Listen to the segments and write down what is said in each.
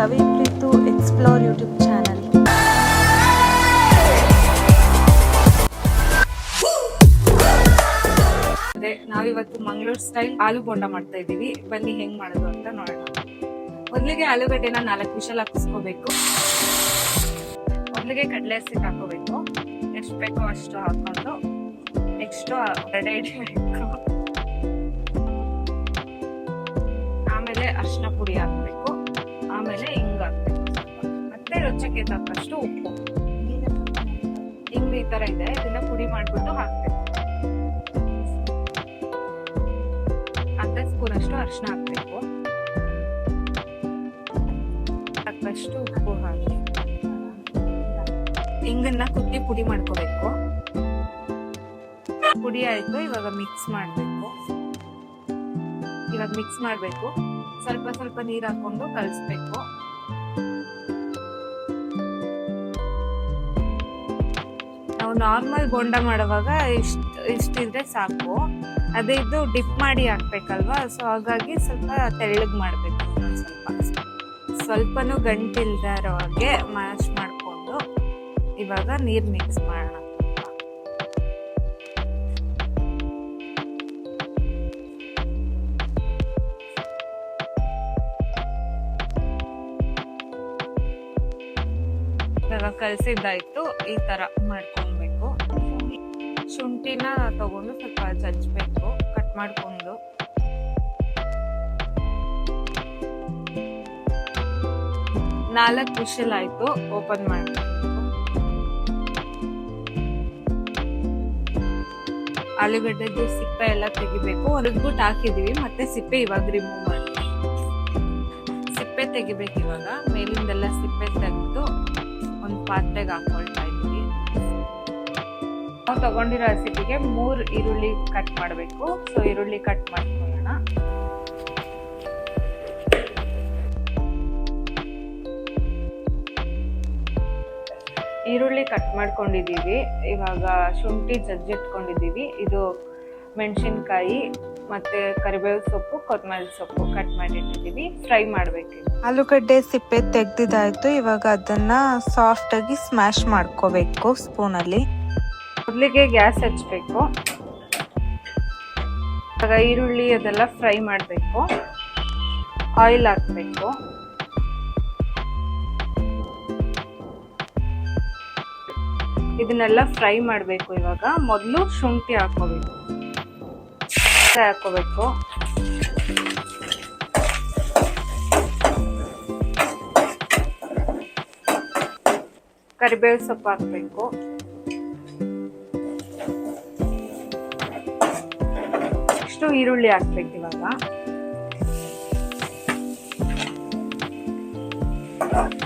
Ravi Preethu explore YouTube channel. ನಾವಿವತ್ತು Mangaluru style ಆಲೂ ಬೋಂಡ ಮಾಡ್ತಾ ಇದೀವಿ. ಬನ್ನಿ ಹೆಂಗ್ ಮಾಡೋದು ಅಂತ ನೋಡೋಣ. ಮೊದಲಿಗೆ ಆಲೂಗಡ್ಡೆನ 4 ವಿಷಲ್ ಹಾಕಿಸ್ಕೋಬೇಕು. ಮೊದಲಿಗೆ ಕಡಲೆ ಹಸಿಟ್ಟು ಹಾಕೋಬೇಕು. ಎಷ್ಟು ಬೇಕೋ ಅಷ್ಟು ಹಾಕೊಂಡು ನೆಕ್ಸ್ಟ್ ಎಡೆ ಇಡಬೇಕು. ಆಮೇಲೆ ಅರಿಶಿನ ಪುಡಿ ಹಾಕ್ಬೇಕು. ಆಮೇಲೆ ಹಿಂಗ್ ಹಾಕ್ಬೇಕು ಸ್ವಲ್ಪ. ಮತ್ತೆ ರುಚಿಗೆ ತಕ್ಕಷ್ಟು ಉಪ್ಪು. ಹಿಂಗ್ ಈ ತರ ಇದೆ, ಇದನ್ನ ಪುಡಿ ಮಾಡ್ಬಿಟ್ಟು ಹಾಕ್ಬೇಕು. ಅರ್ಧ ಸ್ಪೂನ್ ಅಷ್ಟು ಅರಿಶಿನ ಹಾಕ್ಬೇಕು. ತಕ್ಕಷ್ಟು ಉಪ್ಪು ಹಾಕಿ ಹಿಂಗನ್ನ ಕುಟ್ಟಿ ಪುಡಿ ಮಾಡ್ಕೋಬೇಕು. ಪುಡಿ ಆಯ್ತು, ಇವಾಗ ಮಿಕ್ಸ್ ಮಾಡ್ಬೇಕು. ಸ್ವಲ್ಪ ಸ್ವಲ್ಪ ನೀರ್ ಹಾಕೊಂಡು ಕಲಿಸ್ಬೇಕು. ನಾವು ನಾರ್ಮಲ್ ಬೋಂಡ ಮಾಡುವಾಗ ಇಷ್ಟಿದ್ರೆ ಸಾಕು. ಅದೇ ಇದು ಡಿಪ್ ಮಾಡಿ ಹಾಕ್ಬೇಕಲ್ವಾ, ಸೊ ಹಾಗಾಗಿ ಸ್ವಲ್ಪ ತೆಳ್ಳಗ್ ಮಾಡ್ಬೇಕು. ಸ್ವಲ್ಪನೂ ಗಂಟಿಲ್ದಾರೋ ಹಾಗೆ ಮ್ಯಾಶ್ ಮಾಡ್ಕೊಂಡು ಇವಾಗ ನೀರ್ ಮಿಕ್ಸ್ ಮಾಡೋಣ. ಇವಾಗ ಕಲಸಿದ್ದಾಯ್ತು, ಈ ತರ ಮಾಡ್ಕೊಳ್ಬೇಕು. ಶುಂಠಿನ ತಗೊಂಡು ಸ್ವಲ್ಪ ಜಜ್ಬೇಕು, ಕಟ್ ಮಾಡ್ಕೊಂಡು. ನಾಲ್ಕು ವಿಷಲ್ ಆಯ್ತು, ಓಪನ್ ಮಾಡ್ಬೇಕು. ಆಲೂಗಡ್ಡೆದು ಸಿಪ್ಪೆ ಎಲ್ಲ ತೆಗಿಬೇಕು. ಹೊರದ್ಬಿಟ್ಟು ಹಾಕಿದೀವಿ, ಮತ್ತೆ ಸಿಪ್ಪೆ ಇವಾಗ ರಿಮೂವ್ ಮಾಡಿ ಸಿಪ್ಪೆ ತೆಗಿಬೇಕು. ಇವಾಗ ಮೇಲಿಂದೆಲ್ಲ ಸಿಪ್ಪೆ ತೆಗೆದು ಒಂದು ಪಾತ್ರೆಗೆ ಹಾಕೊಳ್ತಾ ಇದ್ದೀವಿ. ನಾವು ತಗೊಂಡಿರೋ ರೆಸಿಪಿಗೆ 3 ಈರುಳ್ಳಿ ಕಟ್ ಮಾಡಬೇಕು. ಸೊ ಈರುಳ್ಳಿ ಕಟ್ ಮಾಡ್ಕೊಳ್ಳೋಣ. ಈರುಳ್ಳಿ ಕಟ್ ಮಾಡ್ಕೊಂಡಿದೀವಿ. ಇವಾಗ ಶುಂಠಿ ಜಜ್ಜಿಟ್ಕೊಂಡಿದೀವಿ. ಇದು ಮೆಣಸಿನ್ಕಾಯಿ ಮತ್ತೆ ಕರಿಬೇವು ಸೊಪ್ಪು, ಕೊತ್ತಂಬರಿ ಸೊಪ್ಪು ಕಟ್ ಮಾಡಿಟ್ಟಿದೀವಿ. ಫ್ರೈ ಮಾಡ್ಬೇಕು. ಆಲೂಗಡ್ಡೆ ಸಿಪ್ಪೆ ತೆಗ್ದಿದ್ದಾಯ್ತು. ಇವಾಗ ಅದನ್ನ ಸಾಫ್ಟ್ ಆಗಿ ಸ್ಮ್ಯಾಶ್ ಮಾಡ್ಕೋಬೇಕು ಸ್ಪೂನಲ್ಲಿ. ಮೊದಲಿಗೆ ಗ್ಯಾಸ್ ಹಚ್ಬೇಕು. ಇವಾಗ ಈರುಳ್ಳಿ ಅದೆಲ್ಲ ಫ್ರೈ ಮಾಡಬೇಕು. ಆಯಿಲ್ ಹಾಕ್ಬೇಕು. ಇದನ್ನೆಲ್ಲ ಫ್ರೈ ಮಾಡಬೇಕು. ಇವಾಗ ಮೊದಲು ಶುಂಠಿ ಹಾಕೋಬೇಕು. ಕರಿಬೇವು ಸೊಪ್ಪು ಹಾಕ್ಬೇಕು. ಇಷ್ಟು ಈರುಳ್ಳಿ ಹಾಕ್ಬೇಕು. ಇವಾಗ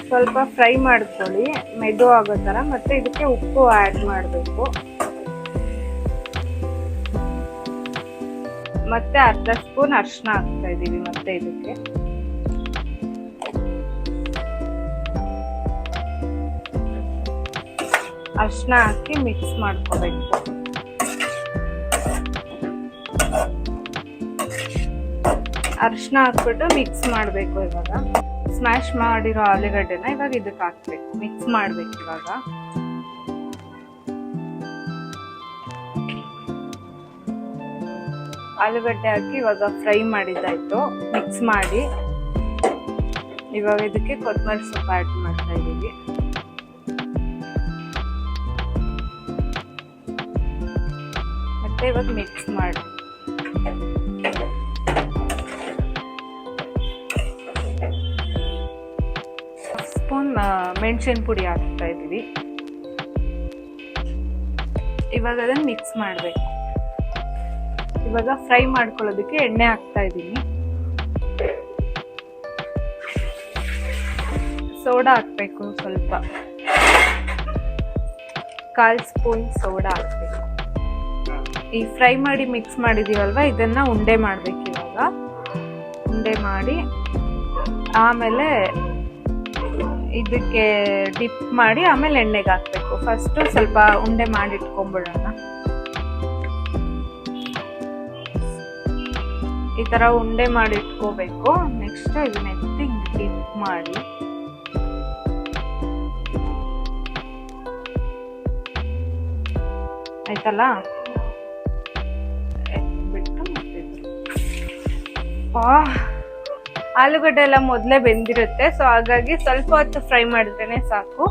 ಸ್ವಲ್ಪ ಫ್ರೈ ಮಾಡ್ಕೊಳ್ಳಿ, ಮೆದು ಆಗೋ ತರ. ಮತ್ತೆ ಇದಕ್ಕೆ ಉಪ್ಪು ಆಡ್ ಮಾಡಬೇಕು. ಮತ್ತೆ ಅರ್ಧ ಸ್ಪೂನ್ ಅರಿಶಿನ ಹಾಕ್ತಾ ಇದೀವಿ. ಮತ್ತೆ ಇದಕ್ಕೆ ಅರಿಶಿನ ಹಾಕಿ ಮಿಕ್ಸ್ ಮಾಡ್ಕೋಬೇಕು. ಅರಿಶಿನ ಹಾಕ್ಬಿಟ್ಟು ಮಿಕ್ಸ್ ಮಾಡ್ಬೇಕು. ಇವಾಗ ಸ್ಮ್ಯಾಶ್ ಮಾಡಿರೋ ಆಲೂಗಡ್ಡೆನ ಇವಾಗ ಇದಕ್ಕೆ ಹಾಕ್ಬೇಕು. ಮಿಕ್ಸ್ ಮಾಡ್ಬೇಕು. ಇವಾಗ ಆಲೂಗಡ್ಡೆ ಹಾಕಿ ಇವಾಗ ಫ್ರೈ ಮಾಡಿದ್ದಾಯ್ತು. ಮಿಕ್ಸ್ ಮಾಡಿ ಇವಾಗ ಇದಕ್ಕೆ ಕೊತ್ತಂಬರಿ ಸೊಪ್ಪು ಆಡ್ ಮಾಡ್ತಾ ಇದೀವಿ. ಮತ್ತೆ ಇವಾಗ ಮಿಕ್ಸ್ ಮಾಡಿ ಸ್ಪೂನ್ ಮೆಣಸಿನ ಪುಡಿ ಹಾಕ್ತಾ ಇದೀವಿ. ಇವಾಗ ಅದನ್ನ ಮಿಕ್ಸ್ ಮಾಡ್ಬೇಕು. ಇವಾಗ ಫ್ರೈ ಮಾಡ್ಕೊಳ್ಳೋದಕ್ಕೆ ಎಣ್ಣೆ ಹಾಕ್ತಾ ಇದೀನಿ. ಸೋಡಾ ಹಾಕ್ಬೇಕು. ಸ್ವಲ್ಪ 1/4 ಸ್ಪೂನ್ ಸೋಡಾ ಹಾಕ್ಬೇಕು. ಈ ಫ್ರೈ ಮಾಡಿ ಮಿಕ್ಸ್ ಮಾಡಿದೀವಲ್ವಾ, ಇದನ್ನ ಉಂಡೆ ಮಾಡ್ಬೇಕು. ಇವಾಗ ಉಂಡೆ ಮಾಡಿ ಆಮೇಲೆ ಇದಕ್ಕೆ ಡಿಪ್ ಮಾಡಿ ಆಮೇಲೆ ಎಣ್ಣೆಗೆ ಹಾಕ್ಬೇಕು. ಫಸ್ಟ್ ಸ್ವಲ್ಪ ಉಂಡೆ ಮಾಡಿ ಇಟ್ಕೊಂಡ್ಬಿಡೋಣ. ಈ ತರ ಉಂಡೆ ಮಾಡಿ ಇಟ್ಕೋಬೇಕು. ನೆಕ್ಸ್ಟ್ ಇದನ್ನ ಎತ್ತಿ ಡಿಪ್ ಮಾಡಿ ಆಯ್ತಲ್ಲ, ಬಿಟ್ಟು ಮತ್ತೆ ಆಲೂಗಡ್ಡೆ ಎಲ್ಲ ಮೊದಲೇ ಬೆಂದಿರುತ್ತೆ, ಸೊ ಹಾಗಾಗಿ ಸ್ವಲ್ಪ ಹೊತ್ತು ಫ್ರೈ ಮಾಡಿದ್ರೇನೆ ಸಾಕು.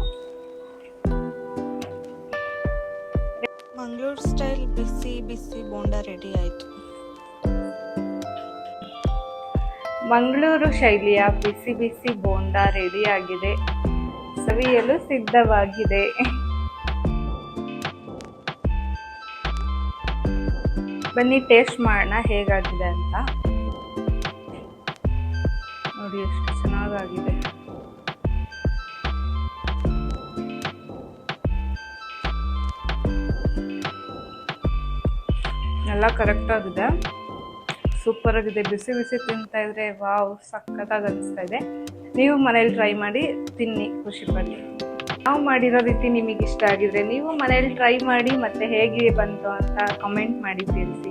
ಮಂಗಳೂರು ಸ್ಟೈಲ್ ಬಿಸಿ ಬಿಸಿ ಬೋಂಡ ರೆಡಿ ಆಯ್ತು. ಮಂಗಳೂರು ಶೈಲಿಯ ಬಿಸಿ ಬಿಸಿ ಬೋಂಡ ರೆಡಿ ಆಗಿದೆ, ಸವಿಯಲು ಸಿದ್ಧವಾಗಿದೆ. ಬನ್ನಿ ಟೇಸ್ಟ್ ಮಾಡೋಣ ಹೇಗಾಗಿದೆ ಅಂತ. ನೋಡಿ ಎಷ್ಟು ಚೆನ್ನಾಗಾಗಿದೆ. ಎಲ್ಲ ಕರೆಕ್ಟ್ ಆಗಿದೆ, ಸೂಪರ್ ಆಗಿದೆ. ಬಿಸಿ ಬಿಸಿ ತಿಂತಾ ಇದ್ರೆ ವಾವ್ ಸಖತ್ತಾಗಿ ಅನಿಸ್ತಾ ಇದೆ. ನೀವು ಮನೇಲಿ ಟ್ರೈ ಮಾಡಿ ತಿನ್ನಿ, ಖುಷಿ ಪಡಿ. ನಾವು ಮಾಡಿರೋ ರೀತಿ ನಿಮಗೆ ಇಷ್ಟ ಆಗಿದ್ರೆ ನೀವು ಮನೇಲಿ ಟ್ರೈ ಮಾಡಿ, ಮತ್ತೆ ಹೇಗೆ ಬಂತು ಅಂತ ಕಮೆಂಟ್ ಮಾಡಿ ತಿಳಿಸಿ.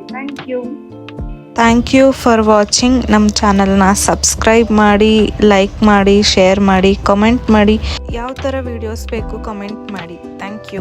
Thank you for watching. ನಮ್ಮ ಚಾನಲ್ನ ಸಬ್ಸ್ಕ್ರೈಬ್ ಮಾಡಿ, ಲೈಕ್ ಮಾಡಿ, ಶೇರ್ ಮಾಡಿ, ಕಮೆಂಟ್ ಮಾಡಿ. ಯಾವ ಥರ ವೀಡಿಯೋಸ್ ಬೇಕು ಕಮೆಂಟ್ ಮಾಡಿ. Thank you.